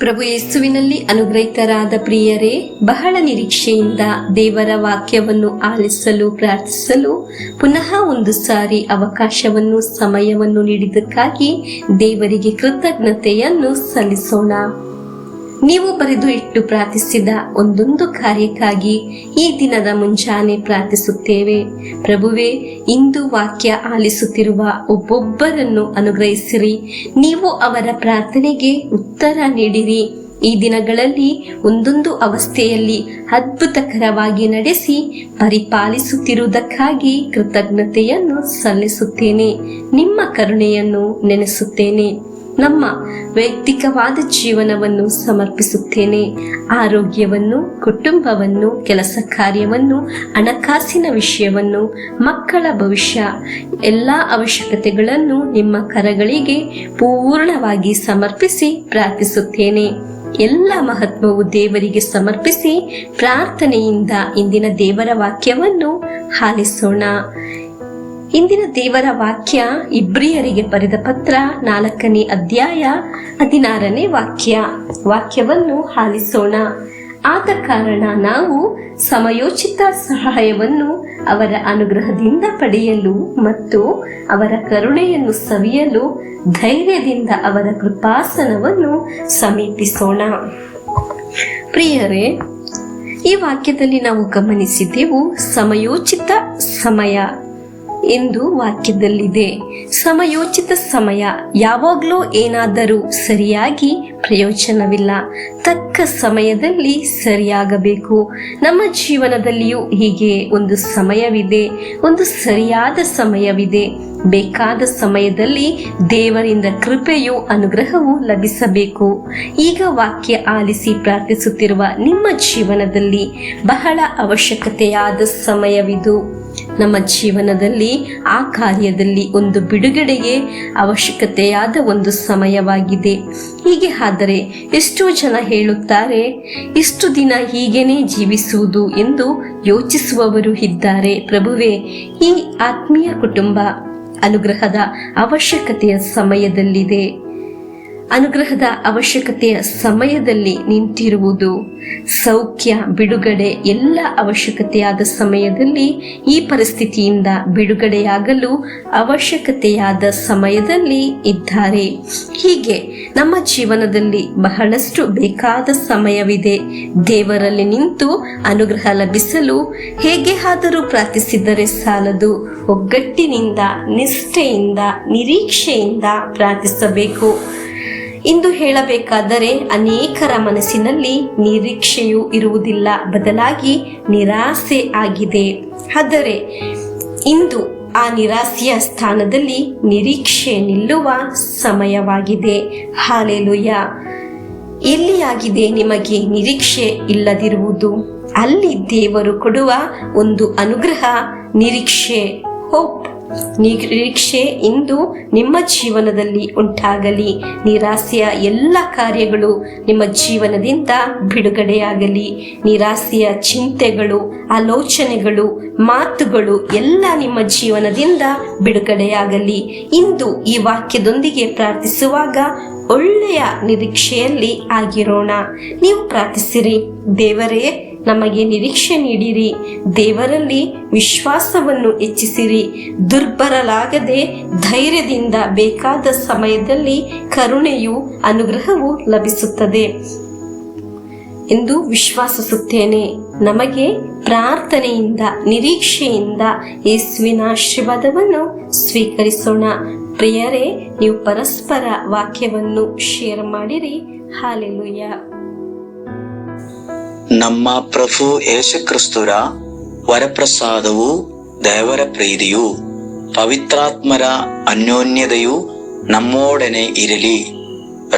ಪ್ರಭು ಯೇಸುವಿನಲ್ಲಿ ಅನುಗ್ರಹಿತರಾದ ಪ್ರಿಯರೇ, ಬಹಳ ನಿರೀಕ್ಷೆಯಿಂದ ದೇವರ ವಾಕ್ಯವನ್ನು ಆಲಿಸಲು ಪ್ರಾರ್ಥಿಸಲು ಪುನಃ ಒಂದು ಸಾರಿ ಅವಕಾಶವನ್ನು ಸಮಯವನ್ನು ನೀಡಿದ್ದಕ್ಕಾಗಿ ದೇವರಿಗೆ ಕೃತಜ್ಞತೆಯನ್ನು ಸಲ್ಲಿಸೋಣ. ನೀವು ಬರೆದು ಇಟ್ಟು ಪ್ರಾರ್ಥಿಸಿದ ಒಂದೊಂದು ಕಾರ್ಯಕ್ಕಾಗಿ ಈ ದಿನದ ಮುಂಜಾನೆ ಪ್ರಾರ್ಥಿಸುತ್ತೇವೆ. ಪ್ರಭುವೇ, ಇಂದು ವಾಕ್ಯ ಆಲಿಸುತ್ತಿರುವ ಒಬ್ಬೊಬ್ಬರನ್ನು ಅನುಗ್ರಹಿಸಿರಿ. ನೀವು ಅವರ ಪ್ರಾರ್ಥನೆಗೆ ಉತ್ತರ ನೀಡಿರಿ. ಈ ದಿನಗಳಲ್ಲಿ ಒಂದೊಂದು ಅವಸ್ಥೆಯಲ್ಲಿ ಅದ್ಭುತಕರವಾಗಿ ನಡೆಸಿ ಪರಿಪಾಲಿಸುತ್ತಿರುವುದಕ್ಕಾಗಿ ಕೃತಜ್ಞತೆಯನ್ನು ಸಲ್ಲಿಸುತ್ತೇನೆ. ನಿಮ್ಮ ಕರುಣೆಯನ್ನು ನೆನೆಸುತ್ತೇನೆ. ನಮ್ಮ ವೈಯಕ್ತಿಕವಾದ ಜೀವನವನ್ನು ಸಮರ್ಪಿಸುತ್ತೇನೆ. ಆರೋಗ್ಯವನ್ನು, ಕುಟುಂಬವನ್ನು, ಕೆಲಸ ಕಾರ್ಯವನ್ನು, ಹಣಕಾಸಿನ ವಿಷಯವನ್ನು, ಮಕ್ಕಳ ಭವಿಷ್ಯ, ಎಲ್ಲ ಅವಶ್ಯಕತೆಗಳನ್ನು ನಿಮ್ಮ ಕರಗಳಿಗೆ ಪೂರ್ಣವಾಗಿ ಸಮರ್ಪಿಸಿ ಪ್ರಾರ್ಥಿಸುತ್ತೇನೆ. ಎಲ್ಲ ಮಹತ್ವವು ದೇವರಿಗೆ ಸಮರ್ಪಿಸಿ ಪ್ರಾರ್ಥನೆಯಿಂದ ಇಂದಿನ ದೇವರ ವಾಕ್ಯವನ್ನು ಆಲಿಸೋಣ. ಇಂದಿನ ದೇವರ ವಾಕ್ಯ ಇಬ್ರಿಯರಿಗೆ ಬರೆದ ಪತ್ರ 4ನೇ ಅಧ್ಯಾಯ 16ನೇ ವಾಕ್ಯವನ್ನು ಆಲಿಸೋಣ. ಆದ ಕಾರಣ ನಾವು ಸಮಯೋಚಿತ ಸಹಾಯವನ್ನು ಅವರ ಅನುಗ್ರಹದಿಂದ ಪಡೆಯಲು ಮತ್ತು ಅವರ ಕರುಣೆಯನ್ನು ಸವಿಯಲು ಧೈರ್ಯದಿಂದ ಅವರ ಕೃಪಾಸನವನ್ನು ಸಮೀಪಿಸೋಣ. ಪ್ರಿಯರೇ, ಈ ವಾಕ್ಯದಲ್ಲಿ ನಾವು ಗಮನಿಸಿದ್ದೆವು ಸಮಯೋಚಿತ ಸಮಯ ಎಂದು ವಾಕ್ಯದಲ್ಲಿದೆ. ಸಮಯೋಚಿತ ಸಮಯ ಯಾವಾಗಲೂ ಏನಾದರೂ ಸರಿಯಾಗಿ ಪ್ರಯೋಜನವಿಲ್ಲ. ತಕ್ಕ ಸಮಯದಲ್ಲಿ ಸರಿಯಾಗಬೇಕು. ನಮ್ಮ ಜೀವನದಲ್ಲಿಯೂ ಹೀಗೆ ಒಂದು ಸಮಯವಿದೆ, ಒಂದು ಸರಿಯಾದ ಸಮಯವಿದೆ. ಬೇಕಾದ ಸಮಯದಲ್ಲಿ ದೇವರಿಂದ ಕೃಪೆಯು ಅನುಗ್ರಹವು ಲಭಿಸಬೇಕು. ಈಗ ವಾಕ್ಯ ಆಲಿಸಿ ಪ್ರಾರ್ಥಿಸುತ್ತಿರುವ ನಿಮ್ಮ ಜೀವನದಲ್ಲಿ ಬಹಳ ಅವಶ್ಯಕತೆಯಾದ ಸಮಯವಿದು. ನಮ್ಮ ಜೀವನದಲ್ಲಿ ಆ ಕಾರ್ಯದಲ್ಲಿ ಒಂದು ಬಿಡುಗಡೆಗೆ ಅವಶ್ಯಕತೆಯಾದ ಒಂದು ಸಮಯವಾಗಿದೆ. ಹೀಗೆ ಆದರೆ ಎಷ್ಟೋ ಜನ ಹೇಳುತ್ತಾರೆ, ಇಷ್ಟು ದಿನ ಹೀಗೇನೆ ಜೀವಿಸುವುದು ಎಂದು ಯೋಚಿಸುವವರು ಇದ್ದಾರೆ. ಪ್ರಭುವೇ, ಈ ಆತ್ಮೀಯ ಕುಟುಂಬ ಅನುಗ್ರಹದ ಅವಶ್ಯಕತೆಯ ಸಮಯದಲ್ಲಿದೆ. ಅನುಗ್ರಹದ ಅವಶ್ಯಕತೆಯ ಸಮಯದಲ್ಲಿ ನಿಂತಿರುವುದು, ಸೌಖ್ಯ, ಬಿಡುಗಡೆ, ಎಲ್ಲ ಅವಶ್ಯಕತೆಯಾದ ಸಮಯದಲ್ಲಿ ಈ ಪರಿಸ್ಥಿತಿಯಿಂದ ಬಿಡುಗಡೆಯಾಗಲು ಅವಶ್ಯಕತೆಯಾದ ಸಮಯದಲ್ಲಿ ಇದ್ದಾರೆ. ಹೀಗೆ ನಮ್ಮ ಜೀವನದಲ್ಲಿ ಬಹಳಷ್ಟು ಬೇಕಾದ ಸಮಯವಿದೆ. ದೇವರಲ್ಲಿ ನಿಂತು ಅನುಗ್ರಹ ಲಭಿಸಲು ಹೇಗೆ ಆದರೂ ಪ್ರಾರ್ಥಿಸಿದರೆ ಸಾಲದು. ಒಗ್ಗಟ್ಟಿನಿಂದ, ನಿಷ್ಠೆಯಿಂದ, ನಿರೀಕ್ಷೆಯಿಂದ ಪ್ರಾರ್ಥಿಸಬೇಕು. ಇಂದು ಹೇಳಬೇಕಾದರೆ ಅನೇಕರ ಮನಸ್ಸಿನಲ್ಲಿ ನಿರೀಕ್ಷೆಯೂ ಇರುವುದಿಲ್ಲ, ಬದಲಾಗಿ ನಿರಾಸೆ ಆಗಿದೆ. ಆದರೆ ಇಂದು ಆ ನಿರಾಸೆಯ ಸ್ಥಾನದಲ್ಲಿ ನಿರೀಕ್ಷೆ ನಿಲ್ಲುವ ಸಮಯವಾಗಿದೆ. ಹಾಲೆಲೂಯ. ಎಲ್ಲಿಯಾಗಿದೆ ನಿಮಗೆ ನಿರೀಕ್ಷೆ ಇಲ್ಲದಿರುವುದು? ಅಲ್ಲಿ ದೇವರು ಕೊಡುವ ಒಂದು ಅನುಗ್ರಹ, ನಿರೀಕ್ಷೆ, ಹೋಪ್, ನಿರೀಕ್ಷೆ ಇಂದು ನಿಮ್ಮ ಜೀವನದಲ್ಲಿ ಉಂಟಾಗಲಿ. ನಿರಾಸೆಯ ಎಲ್ಲ ಕಾರ್ಯಗಳು ನಿಮ್ಮ ಜೀವನದಿಂದ ಬಿಡುಗಡೆಯಾಗಲಿ. ನಿರಾಸೆಯ ಚಿಂತೆಗಳು, ಆಲೋಚನೆಗಳು, ಮಾತುಗಳು ಎಲ್ಲ ನಿಮ್ಮ ಜೀವನದಿಂದ ಬಿಡುಗಡೆಯಾಗಲಿ. ಇಂದು ಈ ವಾಕ್ಯದೊಂದಿಗೆ ಪ್ರಾರ್ಥಿಸುವಾಗ ಒಳ್ಳೆಯ ನಿರೀಕ್ಷೆಯಲ್ಲಿ ಆಗಿರೋಣ. ನೀವು ಪ್ರಾರ್ಥಿಸಿರಿ, ದೇವರೇ ನಮಗೆ ನಿರೀಕ್ಷೆ ನೀಡಿರಿ. ದೇವರಲ್ಲಿ ವಿಶ್ವಾಸವನ್ನು ಹೆಚ್ಚಿಸಿರಿ. ದುರ್ಬಲರಾಗದೆ ಧೈರ್ಯದಿಂದ ಬೇಕಾದ ಸಮಯದಲ್ಲಿ ಕರುಣೆಯು, ಅನುಗ್ರಹವು ಲಭಿಸುತ್ತದೆ ಎಂದು ವಿಶ್ವಾಸಿಸುತ್ತೇನೆ. ನಮಗೆ ಪ್ರಾರ್ಥನೆಯಿಂದ, ನಿರೀಕ್ಷೆಯಿಂದ ಯೇಸುವಿನ ಆಶೀರ್ವಾದವನ್ನು ಸ್ವೀಕರಿಸೋಣ. ಪ್ರಿಯರೇ, ನೀವು ಪರಸ್ಪರ ವಾಕ್ಯವನ್ನು ಶೇರ್ ಮಾಡಿರಿ. ಹಾಲೆಲೂಯ. ನಮ್ಮ ಪ್ರಭು ಯೇಸುಕ್ರಿಸ್ತರ ವರಪ್ರಸಾದವು, ದೇವರ ಪ್ರೀತಿಯು, ಪವಿತ್ರಾತ್ಮರ ಅನ್ಯೋನ್ಯತೆಯು ನಮ್ಮೊಡನೆ ಇರಲಿ.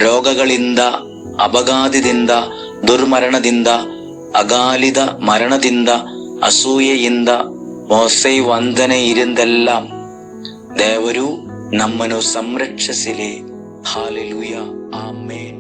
ರೋಗಗಳಿಂದ, ಅಪಘಾತದಿಂದ, ದುರ್ಮರಣದಿಂದ, ಅಗಾಲಿದ ಮರಣದಿಂದ, ಅಸೂಯೆಯಿಂದ, ಮೋಸೆ ವಂದನೆಯಿಂದೆല്ലാം ದೇವರು ನಮ್ಮನ್ನು ಸಂರಕ್ಷಿಸಲಿ. ಹಾಲೆಲೂಯ. ಆಮೆನ್.